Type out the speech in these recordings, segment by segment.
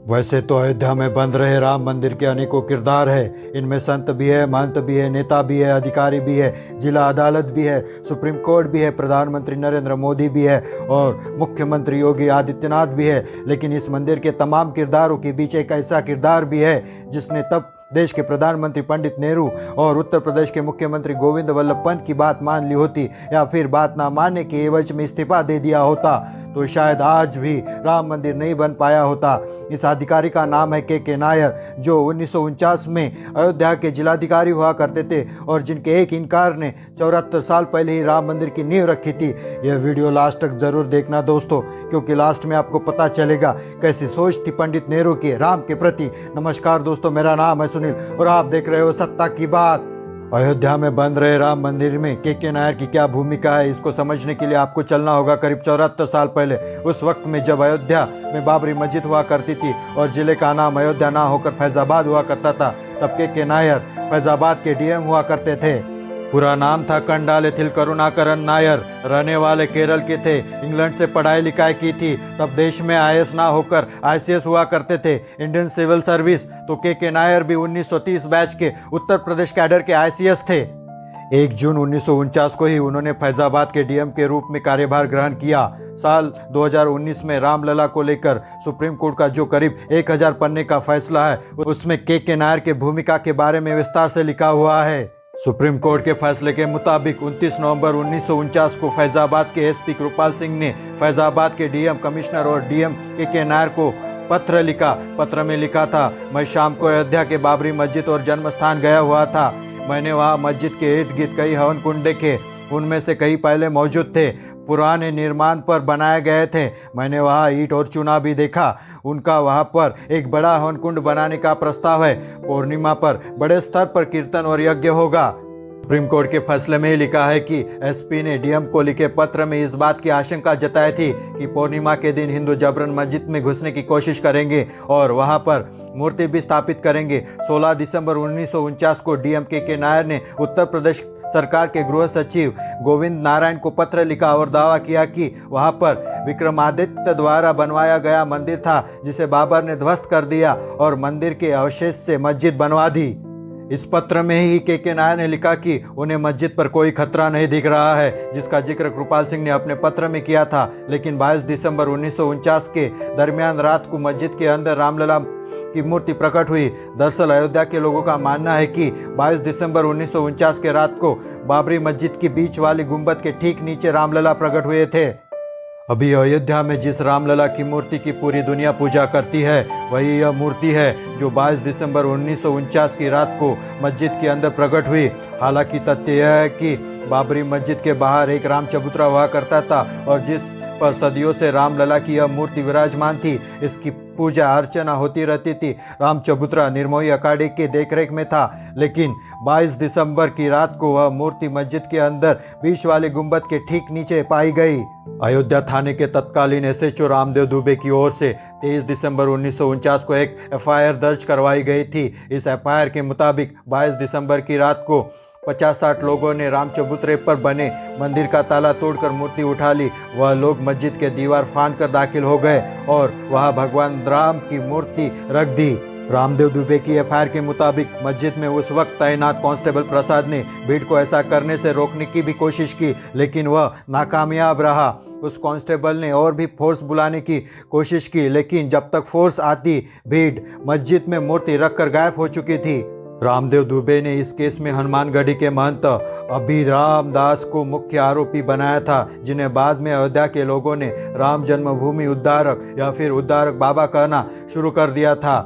वैसे तो अयोध्या में बन रहे राम मंदिर के अनेकों किरदार है। इनमें संत भी है, महंत भी है, नेता भी है, अधिकारी भी है, जिला अदालत भी है, सुप्रीम कोर्ट भी है, प्रधानमंत्री नरेंद्र मोदी भी है और मुख्यमंत्री योगी आदित्यनाथ भी है। लेकिन इस मंदिर के तमाम किरदारों के बीच एक ऐसा किरदार भी है जिसने तब देश के प्रधानमंत्री पंडित नेहरू और उत्तर प्रदेश के मुख्यमंत्री गोविंद वल्लभ पंत की बात मान ली होती या फिर बात ना मानने के एवज में इस्तीफा दे दिया होता तो शायद आज भी राम मंदिर नहीं बन पाया होता। इस अधिकारी का नाम है के नायर, जो 1949 में अयोध्या के जिलाधिकारी हुआ करते थे और जिनके एक इनकार ने 74 साल पहले ही राम मंदिर की नींव रखी थी। यह वीडियो लास्ट तक जरूर देखना दोस्तों, क्योंकि लास्ट में आपको पता चलेगा कैसी सोच थी पंडित नेहरू की राम के प्रति। नमस्कार दोस्तों, मेरा नाम है सुनील और आप देख रहे हो सत्ता की बात। अयोध्या में बन रहे राम मंदिर में के नायर की क्या भूमिका है, इसको समझने के लिए आपको चलना होगा करीब 74 साल पहले। उस वक्त में जब अयोध्या में बाबरी मस्जिद हुआ करती थी और जिले का नाम अयोध्या ना होकर फैजाबाद हुआ करता था, तब के नायर फैजाबाद के डीएम हुआ करते थे। पूरा नाम था कंडाले थिल करुणाकरन नायर। रहने वाले केरल के थे। इंग्लैंड से पढ़ाई लिखाई की थी। तब देश में आईएएस ना होकर आईसीएस हुआ करते थे, इंडियन सिविल सर्विस। तो के नायर भी 1930 बैच के उत्तर प्रदेश कैडर के आईसीएस थे। 1 जून 1949 को ही उन्होंने फैजाबाद के डीएम के रूप में कार्यभार ग्रहण किया। साल 2019 में रामलला को लेकर सुप्रीम कोर्ट का जो करीब 1000 पन्ने का फैसला है, उसमें के नायर के भूमिका के बारे में विस्तार से लिखा हुआ है। सुप्रीम कोर्ट के फैसले के मुताबिक 29 नवंबर 1949 को फैजाबाद के एसपी कृपाल सिंह ने फैजाबाद के डीएम कमिश्नर और डीएम के नायर को पत्र लिखा। पत्र में लिखा था, मैं शाम को अयोध्या के बाबरी मस्जिद और जन्म स्थान गया हुआ था। मैंने वहां मस्जिद के इर्द गिर्द कई हवन कुंड देखे। उनमें से कई पहले मौजूद थे, पुराने निर्माण पर बनाए गए थे। मैंने वहाँ ईंट और चूना भी देखा। उनका वहाँ पर एक बड़ा हवन कुंड बनाने का प्रस्ताव है। पूर्णिमा पर बड़े स्तर पर कीर्तन और यज्ञ होगा। सुप्रीम कोर्ट के फैसले में ही लिखा है कि एसपी ने डीएम को लिखे पत्र में इस बात की आशंका जताई थी कि पूर्णिमा के दिन हिंदू जबरन मस्जिद में घुसने की कोशिश करेंगे और वहां पर मूर्ति भी स्थापित करेंगे। 16 दिसंबर 1949 को डीएम के नायर ने उत्तर प्रदेश सरकार के गृह सचिव गोविंद नारायण को पत्र लिखा और दावा किया कि वहां पर विक्रमादित्य द्वारा बनवाया गया मंदिर था, जिसे बाबर ने ध्वस्त कर दिया और मंदिर के अवशेष से मस्जिद बनवा दी। इस पत्र में ही के नायर ने लिखा कि उन्हें मस्जिद पर कोई खतरा नहीं दिख रहा है, जिसका जिक्र कृपाल सिंह ने अपने पत्र में किया था। लेकिन 22 दिसंबर 1949 के दरमियान रात को मस्जिद के अंदर रामलला की मूर्ति प्रकट हुई। दरअसल अयोध्या के लोगों का मानना है कि 22 दिसंबर 1949 के रात को बाबरी मस्जिद की बीच वाली गुंबद के ठीक नीचे रामलला प्रकट हुए थे। अभी अयोध्या में जिस रामलला की मूर्ति की पूरी दुनिया पूजा करती है, वही यह मूर्ति है जो 22 दिसंबर 1949 की रात को मस्जिद के अंदर प्रकट हुई। हालांकि तथ्य यह है कि बाबरी मस्जिद के बाहर एक राम चबूतरा हुआ करता था और जिस पर सदियों से रामलला की यह मूर्ति विराजमान थी, इसकी पूजा अर्चना होती रहती थी। राम चबूतरा निर्मोही अखाड़े के देखरेख में था, लेकिन 22 दिसंबर की रात को वह मूर्ति मस्जिद के अंदर बीच वाले गुंबद के ठीक नीचे पाई गई। अयोध्या थाने के तत्कालीन एसएचओ रामदेव दुबे की ओर से 23 दिसंबर 1949 को एक एफआईआर दर्ज करवाई गई थी। इस एफआईआर के मुताबिक 22 दिसंबर की रात को 50-60 लोगों ने राम चबूतरे पर बने मंदिर का ताला तोड़कर मूर्ति उठा ली। वह लोग मस्जिद के दीवार फांद कर दाखिल हो गए और वहां भगवान राम की मूर्ति रख दी। रामदेव दुबे की एफआईआर के मुताबिक मस्जिद में उस वक्त तैनात कांस्टेबल प्रसाद ने भीड़ को ऐसा करने से रोकने की भी कोशिश की, लेकिन वह नाकामयाब रहा। उस कांस्टेबल ने और भी फोर्स बुलाने की कोशिश की, लेकिन जब तक फोर्स आती, भीड़ मस्जिद में मूर्ति रखकर गायब हो चुकी थी। रामदेव दुबे ने इस केस में हनुमानगढ़ी के महंत अभिराम दास को मुख्य आरोपी बनाया था, जिन्हें बाद में अयोध्या के लोगों ने राम जन्मभूमि उद्धारक या फिर उद्धारक बाबा कहना शुरू कर दिया था।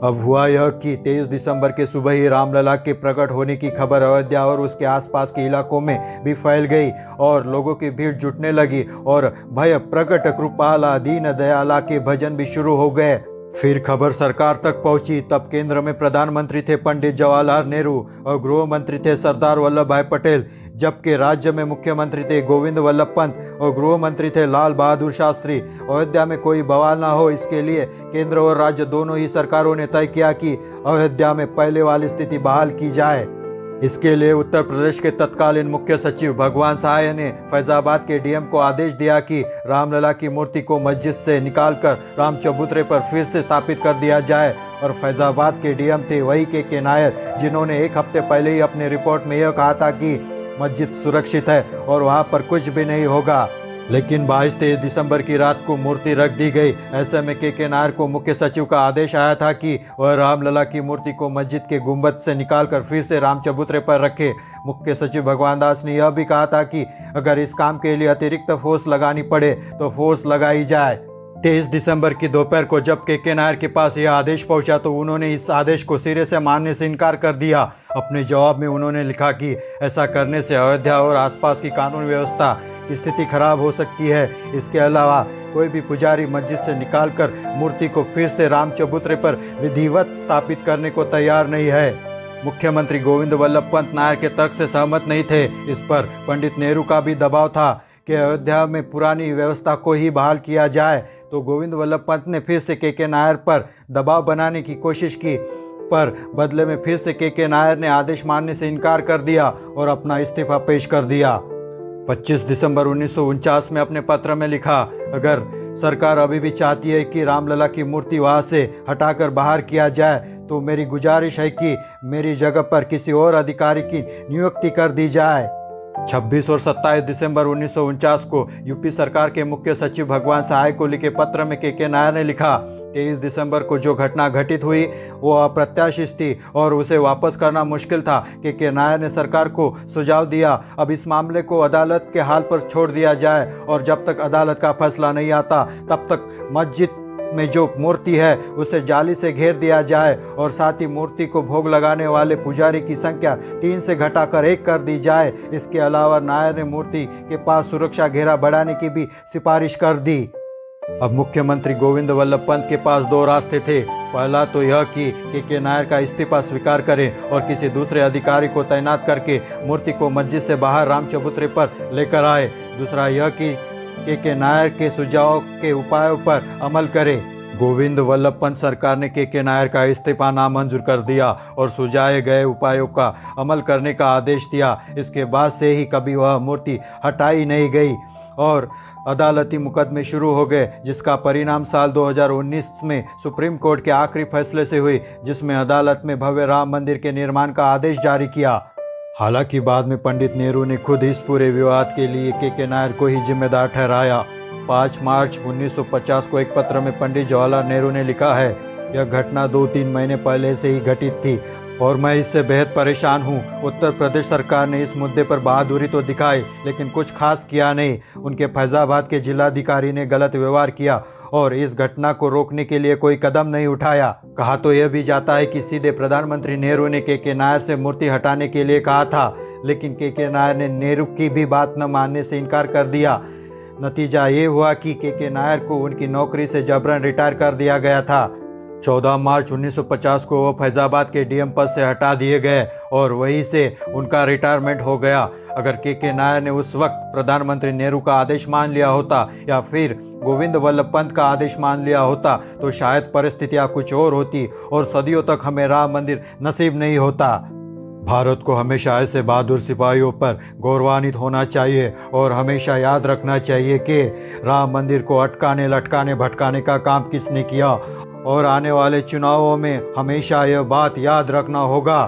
अब हुआ यह कि 23 दिसंबर के सुबह ही रामलला के प्रकट होने की खबर अयोध्या और उसके आसपास के इलाकों में भी फैल गई और लोगों की भीड़ जुटने लगी और भय प्रकट कृपाला दीन दयाला के भजन भी शुरू हो गए। फिर खबर सरकार तक पहुंची। तब केंद्र में प्रधानमंत्री थे पंडित जवाहरलाल नेहरू और गृह मंत्री थे सरदार वल्लभ भाई पटेल, जबकि राज्य में मुख्यमंत्री थे गोविंद वल्लभ पंत और गृह मंत्री थे लाल बहादुर शास्त्री। अयोध्या में कोई बवाल ना हो, इसके लिए केंद्र और राज्य दोनों ही सरकारों ने तय किया कि अयोध्या में पहले वाली स्थिति बहाल की जाए। इसके लिए उत्तर प्रदेश के तत्कालीन मुख्य सचिव भगवान सहाय ने फैजाबाद के डीएम को आदेश दिया कि रामलला की मूर्ति को मस्जिद से निकालकर राम चबूतरे पर फिर से स्थापित कर दिया जाए। और फैजाबाद के डीएम थे वही के नायर, जिन्होंने एक हफ्ते पहले ही अपनी रिपोर्ट में यह कहा था कि मस्जिद सुरक्षित है और वहां पर कुछ भी नहीं होगा। लेकिन 22-23 दिसंबर की रात को मूर्ति रख दी गई। ऐसे में के नायर को मुख्य सचिव का आदेश आया था कि वह रामलला की मूर्ति को मस्जिद के गुंबद से निकालकर फिर से राम चबूतरे पर रखे। मुख्य सचिव भगवान दास ने यह भी कहा था कि अगर इस काम के लिए अतिरिक्त फोर्स लगानी पड़े तो फोर्स लगाई जाए। 23 दिसंबर की दोपहर को जब के नायर के पास यह आदेश पहुंचा तो उन्होंने इस आदेश को सिरे से मानने से इनकार कर दिया। अपने जवाब में उन्होंने लिखा कि ऐसा करने से अयोध्या और आसपास की कानून व्यवस्था की स्थिति खराब हो सकती है। इसके अलावा कोई भी पुजारी मस्जिद से निकालकर मूर्ति को फिर से राम चबूतरे पर विधिवत स्थापित करने को तैयार नहीं है। मुख्यमंत्री गोविंद वल्लभ पंत नायर के तर्क से सहमत नहीं थे। इस पर पंडित नेहरू का भी दबाव था कि अयोध्या में पुरानी व्यवस्था को ही बहाल किया जाए। तो गोविंद वल्लभ पंत ने फिर से के नायर पर दबाव बनाने की कोशिश की, पर बदले में फिर से के नायर ने आदेश मानने से इनकार कर दिया और अपना इस्तीफा पेश कर दिया। 25 दिसंबर 1949 में अपने पत्र में लिखा, अगर सरकार अभी भी चाहती है कि रामलला की मूर्ति वहां से हटाकर बाहर किया जाए तो मेरी गुजारिश है कि मेरी जगह पर किसी और अधिकारी की नियुक्ति कर दी जाए। 26 और 27 दिसंबर 1949 को यूपी सरकार के मुख्य सचिव भगवान सहाय को लिखे पत्र में के नायर ने लिखा, 23 दिसंबर को जो घटना घटित हुई वो अप्रत्याशित थी और उसे वापस करना मुश्किल था। के नायर ने सरकार को सुझाव दिया, अब इस मामले को अदालत के हाल पर छोड़ दिया जाए और जब तक अदालत का फैसला नहीं आता तब तक मस्जिद में जो मूर्ति है उसे जाली से घेर दिया जाए और साथ ही मूर्ति को भोग लगाने वाले पुजारी की संख्या 3 से घटाकर 1 कर दी जाए। इसके अलावा नायर ने मूर्ति के पास सुरक्षा घेरा बढ़ाने की भी सिफारिश कर दी। अब मुख्यमंत्री गोविंद वल्लभ पंत के पास 2 रास्ते थे। पहला तो यह कि के नायर का इस्तीफा स्वीकार करें और किसी दूसरे अधिकारी को तैनात करके मूर्ति को मस्जिद से बाहर राम चबूतरे पर लेकर आए। दूसरा यह कि के नायर के सुझाव के उपायों पर अमल करे। गोविंद वल्लभ पंत सरकार ने के नायर का इस्तीफा नामंजूर कर दिया और सुझाए गए उपायों का अमल करने का आदेश दिया। इसके बाद से ही कभी वह मूर्ति हटाई नहीं गई और अदालती मुकदमे शुरू हो गए, जिसका परिणाम साल 2019 में सुप्रीम कोर्ट के आखिरी फैसले से हुई, जिसमें अदालत में भव्य राम मंदिर के निर्माण का आदेश जारी किया। हालांकि बाद में पंडित नेहरू ने खुद इस पूरे विवाद के लिए के नायर को ही जिम्मेदार ठहराया। 5 मार्च 1950 को एक पत्र में पंडित जवाहरलाल नेहरू ने लिखा है, यह घटना 2-3 महीने पहले से ही घटित थी और मैं इससे बेहद परेशान हूँ। उत्तर प्रदेश सरकार ने इस मुद्दे पर बहादुरी तो दिखाई लेकिन कुछ खास किया नहीं। उनके फैजाबाद के जिलाधिकारी ने गलत व्यवहार किया और इस घटना को रोकने के लिए कोई कदम नहीं उठाया। कहा तो यह भी जाता है कि सीधे प्रधानमंत्री नेहरू ने के नायर से मूर्ति हटाने के लिए कहा था, लेकिन के नायर ने नेहरू की भी बात न मानने से इनकार कर दिया। नतीजा ये हुआ कि के नायर को उनकी नौकरी से जबरन रिटायर कर दिया गया था। 14 मार्च 1950 को वो फैजाबाद के डीएम पद से हटा दिए गए और वहीं से उनका रिटायरमेंट हो गया। अगर के नायर ने उस वक्त प्रधानमंत्री नेहरू का आदेश मान लिया होता या फिर गोविंद वल्लभ पंत का आदेश मान लिया होता तो शायद परिस्थितियां कुछ और होती और सदियों तक हमें राम मंदिर नसीब नहीं होता। भारत को हमेशा ऐसे बहादुर सिपाहियों पर गौरवान्वित होना चाहिए और हमेशा याद रखना चाहिए कि राम मंदिर को अटकाने लटकाने भटकाने का काम किसने किया और आने वाले चुनावों में हमेशा यह बात याद रखना होगा।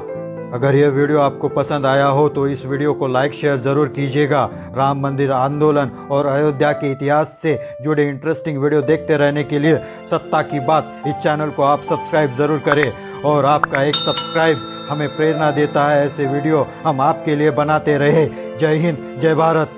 अगर यह वीडियो आपको पसंद आया हो तो इस वीडियो को लाइक शेयर ज़रूर कीजिएगा। राम मंदिर आंदोलन और अयोध्या के इतिहास से जुड़े इंटरेस्टिंग वीडियो देखते रहने के लिए सत्ता की बात इस चैनल को आप सब्सक्राइब ज़रूर करें और आपका एक सब्सक्राइब हमें प्रेरणा देता है ऐसे वीडियो हम आपके लिए बनाते रहे। जय हिंद, जय भारत।